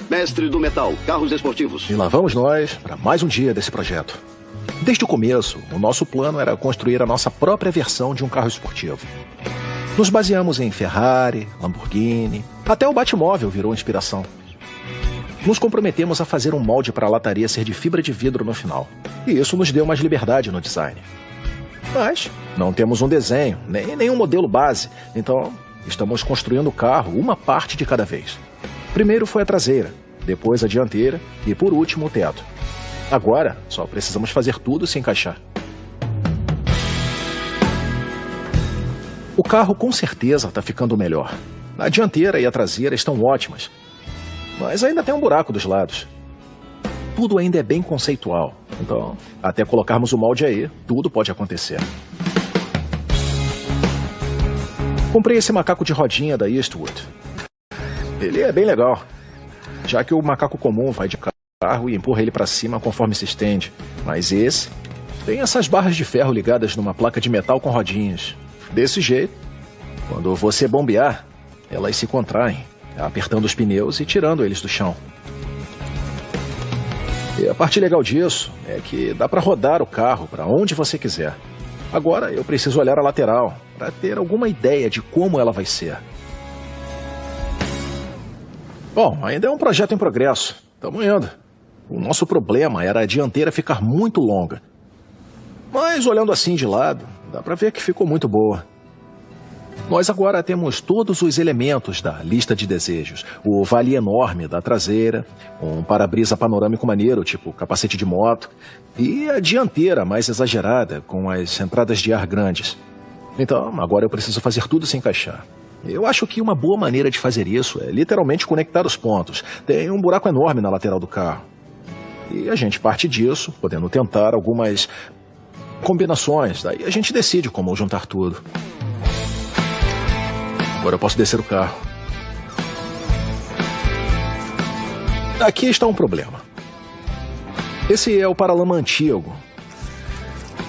Mestre do Metal, carros esportivos. E lá vamos nós para mais um dia desse projeto. Desde o começo, o nosso plano era construir a nossa própria versão de um carro esportivo. Nos baseamos em Ferrari, Lamborghini, até o Batmóvel virou inspiração. Nos comprometemos a fazer um molde para a lataria ser de fibra de vidro no final. E isso nos deu mais liberdade no design. Mas não temos um desenho, nem nenhum modelo base. Então, estamos construindo o carro uma parte de cada vez. Primeiro foi a traseira, depois a dianteira e, por último, o teto. Agora, só precisamos fazer tudo se encaixar. O carro com certeza está ficando melhor. A dianteira e a traseira estão ótimas. Mas ainda tem um buraco dos lados. Tudo ainda é bem conceitual. Então, até colocarmos o molde aí, tudo pode acontecer. Comprei esse macaco de rodinha da Eastwood. Ele é bem legal, já que o macaco comum vai de carro e empurra ele para cima conforme se estende. Mas esse tem essas barras de ferro ligadas numa placa de metal com rodinhas. Desse jeito, quando você bombear, elas se contraem, apertando os pneus e tirando eles do chão. E a parte legal disso é que dá para rodar o carro para onde você quiser. Agora eu preciso olhar a lateral para ter alguma ideia de como ela vai ser. Bom, ainda é um projeto em progresso. Estamos indo. O nosso problema era a dianteira ficar muito longa. Mas olhando assim de lado, dá para ver que ficou muito boa. Nós agora temos todos os elementos da lista de desejos. O vale enorme da traseira, um para-brisa panorâmico maneiro, tipo capacete de moto, e a dianteira mais exagerada, com as entradas de ar grandes. Então, agora eu preciso fazer tudo se encaixar. Eu acho que uma boa maneira de fazer isso é literalmente conectar os pontos. Tem um buraco enorme na lateral do carro. E a gente parte disso, podendo tentar algumas combinações. Daí a gente decide como juntar tudo. Agora eu posso descer o carro. Aqui está um problema. Esse é o paralama antigo.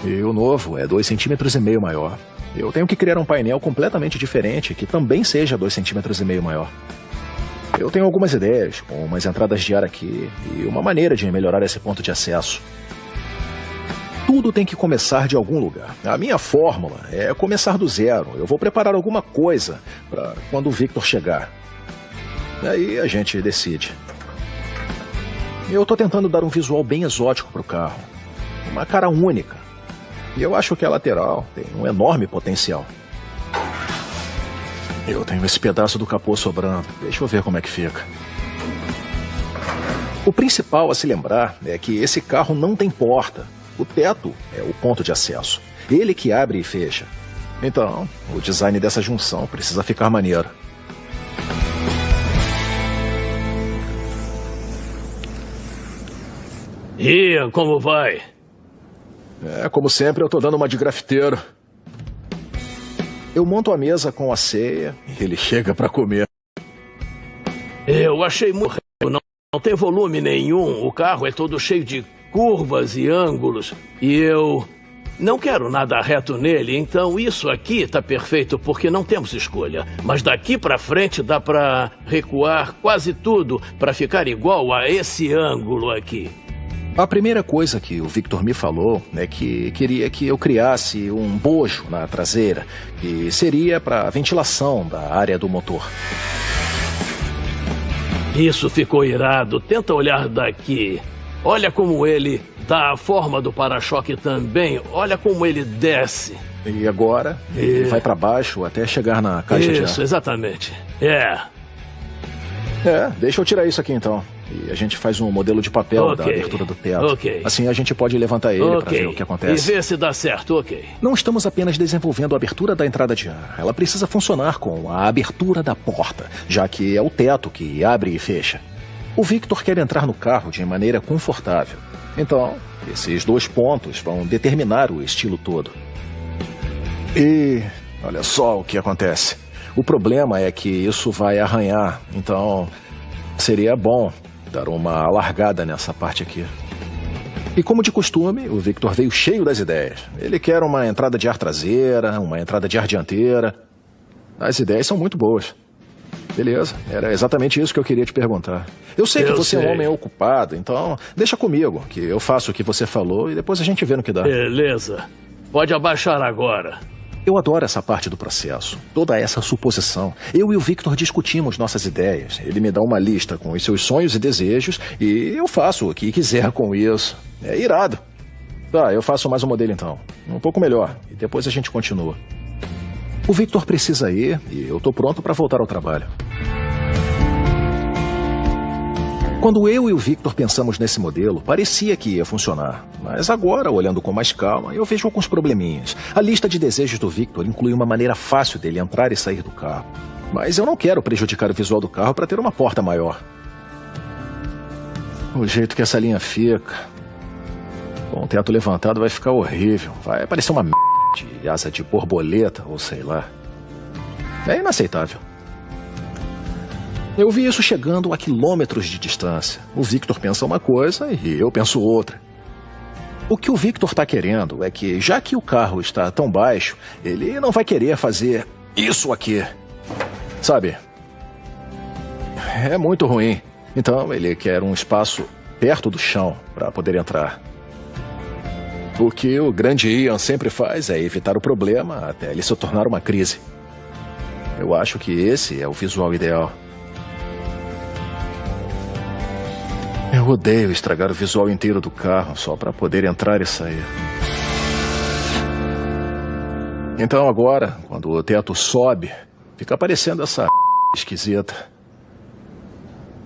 E o novo é 2,5 centímetros maior. Eu tenho que criar um painel completamente diferente que também seja 2,5 centímetros maior. Eu tenho algumas ideias, com umas entradas de ar aqui e uma maneira de melhorar esse ponto de acesso. Tudo tem que começar de algum lugar. A minha fórmula é começar do zero. Eu vou preparar alguma coisa para quando o Victor chegar. Aí a gente decide. Eu estou tentando dar um visual bem exótico para o carro. Uma cara única. E eu acho que a lateral tem um enorme potencial. Eu tenho esse pedaço do capô sobrando. Deixa eu ver como é que fica. O principal a se lembrar é que esse carro não tem porta. O teto é o ponto de acesso. Ele que abre e fecha. Então, o design dessa junção precisa ficar maneiro. Ian, como vai? Como sempre, eu tô dando uma de grafiteiro. Eu monto a mesa com a ceia e ele chega pra comer. Eu achei muito... Não tem volume nenhum. O carro é todo cheio de curvas e ângulos. E eu não quero nada reto nele, então isso aqui tá perfeito porque não temos escolha. Mas daqui pra frente dá pra recuar quase tudo pra ficar igual a esse ângulo aqui. A primeira coisa que o Victor me falou é que queria que eu criasse um bojo na traseira, que seria para ventilação da área do motor. Isso ficou irado. Tenta olhar daqui. Olha como ele dá a forma do para-choque também. Olha como ele desce. E agora ele vai para baixo até chegar na caixa de ar. Isso, exatamente. Deixa eu tirar isso aqui então. E a gente faz um modelo de papel da abertura do teto. Assim a gente pode levantar ele para ver o que acontece. E ver se dá certo, Não estamos apenas desenvolvendo a abertura da entrada de ar. Ela precisa funcionar com a abertura da porta, já que é o teto que abre e fecha. O Victor quer entrar no carro de maneira confortável. Então, esses dois pontos vão determinar o estilo todo. E olha só o que acontece. O problema é que isso vai arranhar, então seria bom dar uma alargada nessa parte aqui. E como de costume, o Victor veio cheio das ideias. Ele quer uma entrada de ar traseira, uma entrada de ar dianteira. As ideias são muito boas. Beleza, era exatamente isso que eu queria te perguntar. Eu sei que você é um homem ocupado, então deixa comigo, que eu faço o que você falou e depois a gente vê no que dá. Beleza. Pode abaixar agora. Eu adoro essa parte do processo, toda essa suposição. Eu e o Victor discutimos nossas ideias. Ele me dá uma lista com os seus sonhos e desejos e eu faço o que quiser com isso. É irado. Tá, eu faço mais um modelo então. Um pouco melhor. E depois a gente continua. O Victor precisa ir e eu tô pronto para voltar ao trabalho. Quando eu e o Victor pensamos nesse modelo, parecia que ia funcionar. Mas agora, olhando com mais calma, eu vejo alguns probleminhas. A lista de desejos do Victor inclui uma maneira fácil dele entrar e sair do carro. Mas eu não quero prejudicar o visual do carro para ter uma porta maior. O jeito que essa linha fica... Com o teto levantado vai ficar horrível. Vai parecer uma de asa de borboleta, ou sei lá. É inaceitável. Eu vi isso chegando a quilômetros de distância. O Victor pensa uma coisa e eu penso outra. O que o Victor está querendo é que, já que o carro está tão baixo, ele não vai querer fazer isso aqui. Sabe? É muito ruim. Então ele quer um espaço perto do chão para poder entrar. O que o grande Ian sempre faz é evitar o problema até ele se tornar uma crise. Eu acho que esse é o visual ideal. Eu odeio estragar o visual inteiro do carro só para poder entrar e sair. Então agora, quando o teto sobe, fica aparecendo essa esquisita.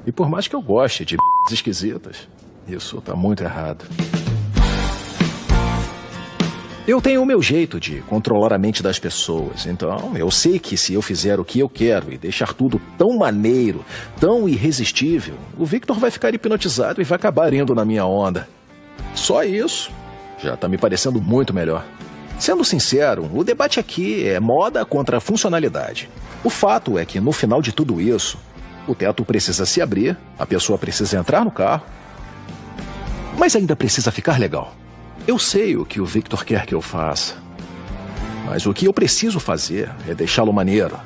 E por mais que eu goste de esquisitas, isso tá muito errado. Eu tenho o meu jeito de controlar a mente das pessoas, então eu sei que se eu fizer o que eu quero e deixar tudo tão maneiro, tão irresistível, o Victor vai ficar hipnotizado e vai acabar indo na minha onda. Só isso já tá me parecendo muito melhor. Sendo sincero, o debate aqui é moda contra funcionalidade. O fato é que no final de tudo isso, o teto precisa se abrir, a pessoa precisa entrar no carro, mas ainda precisa ficar legal. Eu sei o que o Victor quer que eu faça. Mas o que eu preciso fazer é deixá-lo maneiro.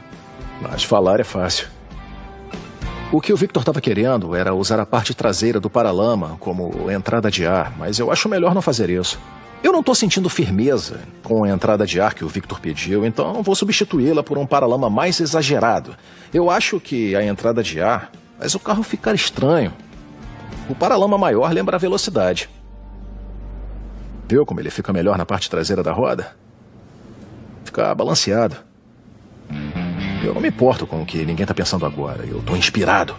Mas falar é fácil. O que o Victor estava querendo era usar a parte traseira do paralama como entrada de ar, mas eu acho melhor não fazer isso. Eu não estou sentindo firmeza com a entrada de ar que o Victor pediu, então vou substituí-la por um paralama mais exagerado. Eu acho que a entrada de ar faz o carro ficar estranho. O paralama maior lembra a velocidade. Viu como ele fica melhor na parte traseira da roda? Fica balanceado. Eu não me importo com o que ninguém tá pensando agora. Eu tô inspirado.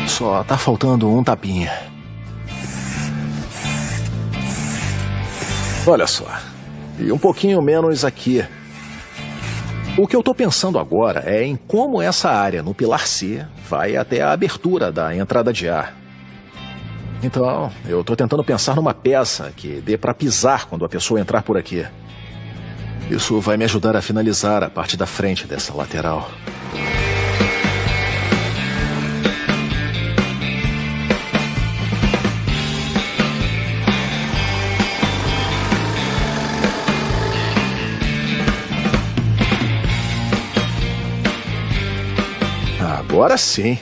Só tá faltando um tapinha. Olha só. E um pouquinho menos aqui. O que eu tô pensando agora é em como essa área no pilar C vai até a abertura da entrada de ar. Então, eu tô tentando pensar numa peça que dê pra pisar quando a pessoa entrar por aqui. Isso vai me ajudar a finalizar a parte da frente dessa lateral. Agora sim.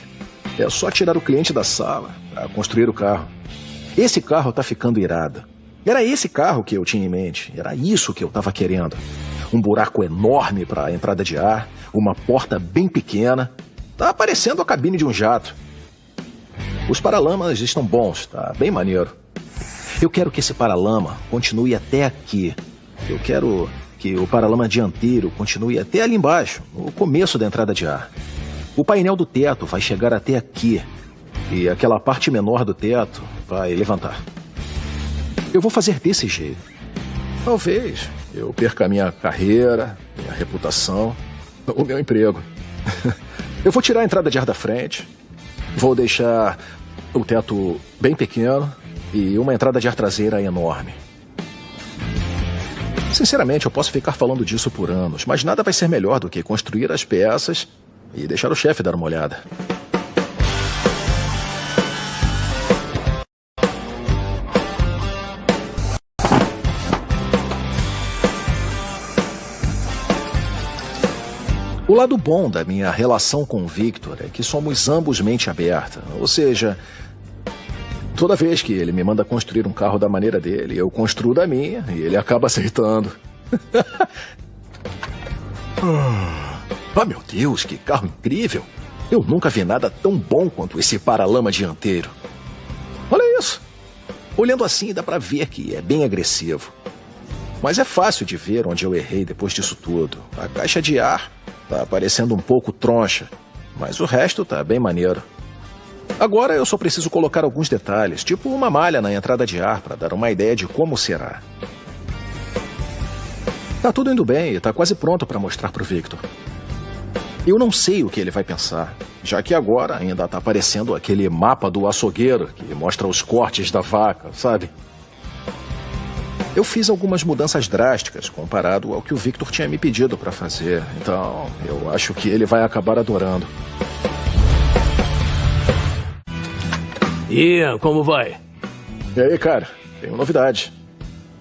É só tirar o cliente da sala para construir o carro. Esse carro tá ficando irado. Era esse carro que eu tinha em mente. Era isso que eu tava querendo. Um buraco enorme para a entrada de ar, uma porta bem pequena. Tá parecendo a cabine de um jato. Os paralamas estão bons, tá bem maneiro. Eu quero que esse paralama continue até aqui. Eu quero que o paralama dianteiro continue até ali embaixo, no começo da entrada de ar. O painel do teto vai chegar até aqui. E aquela parte menor do teto vai levantar. Eu vou fazer desse jeito. Talvez eu perca a minha carreira, minha reputação, o meu emprego. Eu vou tirar a entrada de ar da frente. Vou deixar o teto bem pequeno e uma entrada de ar traseira enorme. Sinceramente, eu posso ficar falando disso por anos, mas nada vai ser melhor do que construir as peças e deixar o chefe dar uma olhada. O O lado bom da minha relação com o Victor é que somos ambos mente aberta. Ou seja, toda vez que ele me manda construir um carro da maneira dele, eu construo da minha e ele acaba aceitando. Ah, meu Deus, que carro incrível! Eu nunca vi nada tão bom quanto esse paralama dianteiro. Olha isso! Olhando assim, dá pra ver que é bem agressivo. Mas é fácil de ver onde eu errei depois disso tudo. A caixa de ar tá parecendo um pouco troncha, mas o resto tá bem maneiro. Agora eu só preciso colocar alguns detalhes, tipo uma malha na entrada de ar para dar uma ideia de como será. Tá tudo indo bem e tá quase pronto para mostrar pro Victor. Eu não sei o que ele vai pensar, já que agora ainda tá aparecendo aquele mapa do açougueiro que mostra os cortes da vaca, sabe? Eu fiz algumas mudanças drásticas comparado ao que o Victor tinha me pedido para fazer, então eu acho que ele vai acabar adorando. Ian, como vai? E aí, cara? Tenho novidade.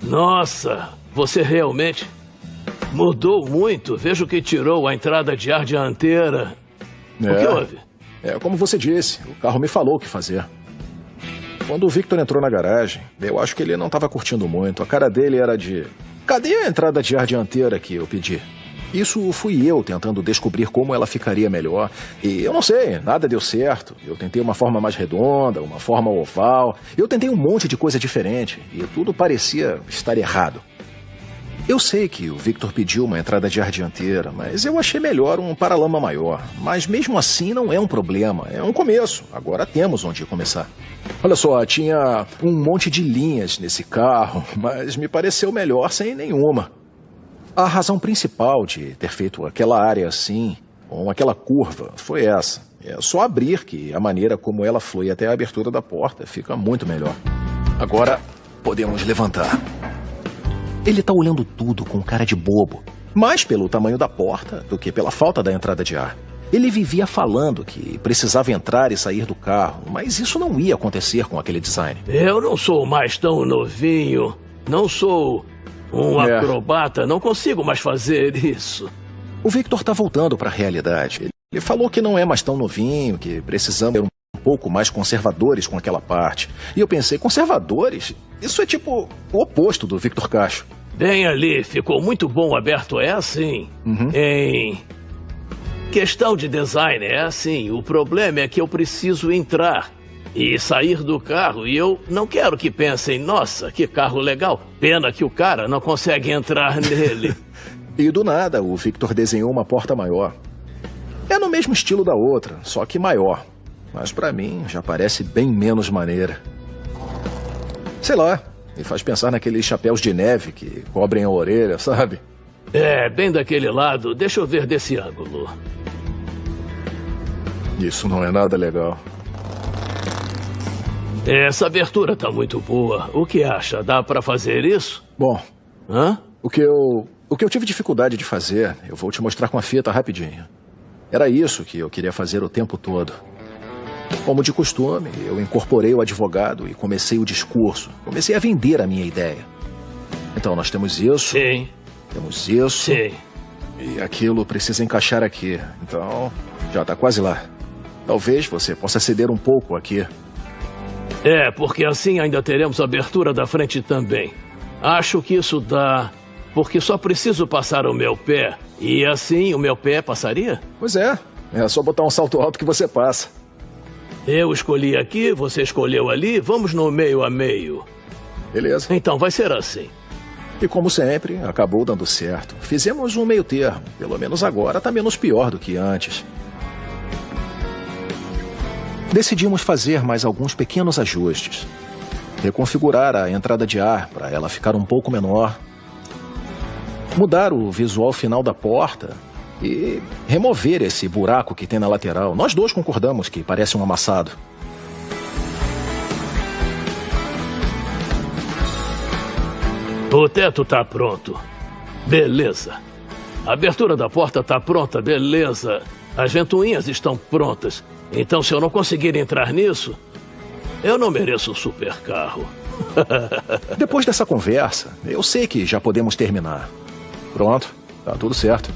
Nossa, você realmente mudou muito. Vejo que tirou a entrada de ar dianteira. O que houve? É como você disse, o carro me falou o que fazer. Quando o Victor entrou na garagem, eu acho que ele não estava curtindo muito. A cara dele era de... Cadê a entrada de ar dianteira que eu pedi? Isso fui eu tentando descobrir como ela ficaria melhor. E eu não sei, nada deu certo. Eu tentei uma forma mais redonda, uma forma oval. Eu tentei um monte de coisa diferente e tudo parecia estar errado. Eu sei que o Victor pediu uma entrada de ar dianteira, mas eu achei melhor um paralama maior. Mas mesmo assim não é um problema, é um começo. Agora temos onde começar. Olha só, tinha um monte de linhas nesse carro, mas me pareceu melhor sem nenhuma. A razão principal de ter feito aquela área assim, com aquela curva, foi essa. É só abrir que a maneira como ela flui até a abertura da porta fica muito melhor. Agora podemos levantar. Ele tá olhando tudo com cara de bobo, mais pelo tamanho da porta do que pela falta da entrada de ar. Ele vivia falando que precisava entrar e sair do carro, mas isso não ia acontecer com aquele design. Eu não sou mais tão novinho, não sou um acrobata, não consigo mais fazer isso. O Victor tá voltando para a realidade. Ele falou que não é mais tão novinho, que precisamos ser um pouco mais conservadores com aquela parte. E eu pensei, conservadores? Isso é tipo o oposto do Victor Cacho. Bem ali, ficou muito bom aberto, é assim. Em questão de design, é assim. O problema é que eu preciso entrar e sair do carro e eu não quero que pensem, nossa, que carro legal. Pena que o cara não consegue entrar nele. E do nada, o Victor desenhou uma porta maior. É no mesmo estilo da outra, só que maior. Mas pra mim já parece bem menos maneira. Sei lá, me faz pensar naqueles chapéus de neve que cobrem a orelha, sabe? É, bem daquele lado. Deixa eu ver desse ângulo. Isso não é nada legal. Essa abertura tá muito boa. O que acha? Dá pra fazer isso? Bom, Hã? o que eu tive dificuldade de fazer, eu vou te mostrar com a fita rapidinho. Era isso que eu queria fazer o tempo todo. Como de costume, eu incorporei o advogado e comecei o discurso. Comecei a vender a minha ideia. Então, nós temos isso, Sim, temos isso, sim. e aquilo precisa encaixar aqui. Então, já tá quase lá. Talvez você possa ceder um pouco aqui. É, porque assim ainda teremos a abertura da frente também. Acho que isso dá, porque só preciso passar o meu pé. E assim o meu pé passaria? Pois é só botar um salto alto que você passa. Eu escolhi aqui, você escolheu ali, vamos no meio a meio. Beleza. Então vai ser assim. E como sempre, acabou dando certo. Fizemos um meio termo. Pelo menos agora tá menos pior do que antes. Decidimos fazer mais alguns pequenos ajustes. Reconfigurar a entrada de ar para ela ficar um pouco menor. Mudar o visual final da porta e remover esse buraco que tem na lateral. Nós dois concordamos que parece um amassado. O teto tá pronto. Beleza. A abertura da porta tá pronta, beleza. As ventoinhas estão prontas. Então, se eu não conseguir entrar nisso, eu não mereço um super carro. Depois dessa conversa, eu sei que já podemos terminar. Pronto, tá tudo certo.